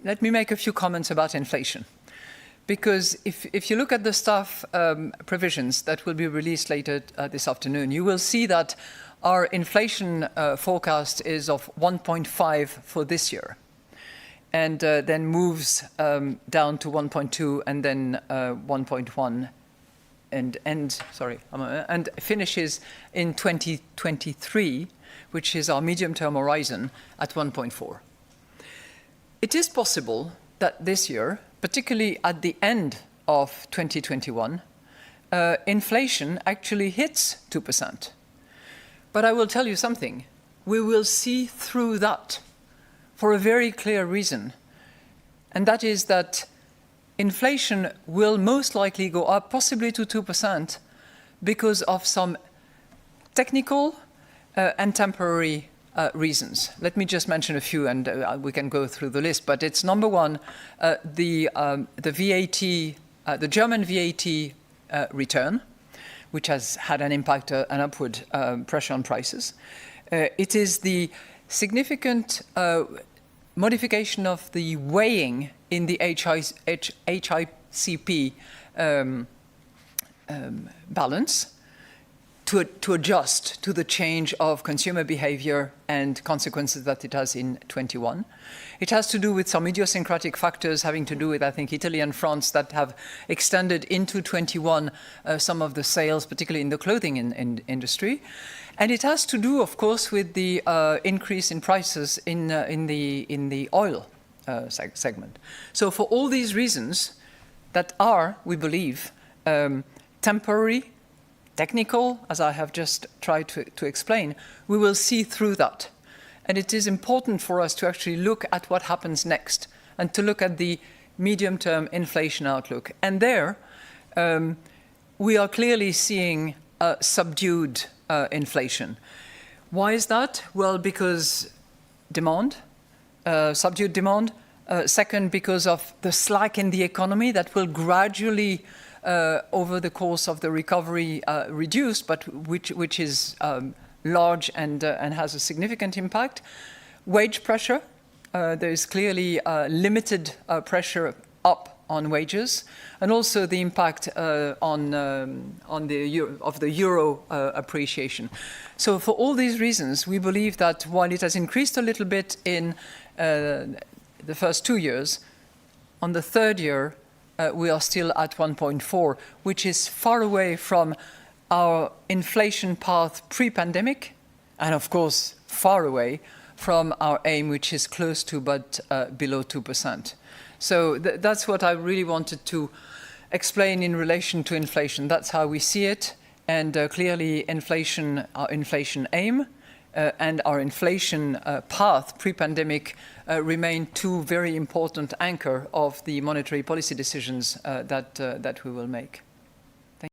let me make a few comments about inflation. Because if you look at the staff provisions that will be released later this afternoon, you will see that our inflation forecast is of 1.5 for this year, and then moves down to 1.2 and then 1.1 and finishes in 2023, which is our medium-term horizon, at 1.4. It is possible that this year, particularly at the end of 2021, inflation actually hits 2%. But I will tell you something. We will see through that for a very clear reason. And that is that inflation will most likely go up, possibly to 2%, because of some technical and temporary reasons. Let me just mention a few, and we can go through the list. But it's number one, the VAT, the German VAT return, which has had an impact, an upward pressure on prices. It is the significant modification of the weighing in the HICP balance to adjust to the change of consumer behavior and consequences that it has in 21. It has to do with some idiosyncratic factors having to do with, I think, Italy and France that have extended into 21 some of the sales, particularly in the clothing industry. And it has to do, of course, with the increase in prices in the oil segment. So for all these reasons that are, we believe, temporary, technical, as I have just tried to explain, we will see through that. And it is important for us to actually look at what happens next and to look at the medium-term inflation outlook. And there, we are clearly seeing subdued inflation. Why is that? Well, because demand, subdued demand. Second, because of the slack in the economy that will gradually over the course of the recovery reduced, but which is large and has a significant impact. Wage pressure, there is clearly limited pressure up on wages, and also the impact on the euro appreciation. So for all these reasons, we believe that while it has increased a little bit in the first 2 years, on the third year, we are still at 1.4, which is far away from our inflation path pre-pandemic, and of course, far away from our aim, which is close to but below 2%. So that's what I really wanted to explain in relation to inflation. That's how we see it, and clearly inflation, our inflation aim, and our inflation path pre-pandemic remain two very important anchor of the monetary policy decisions that we will make.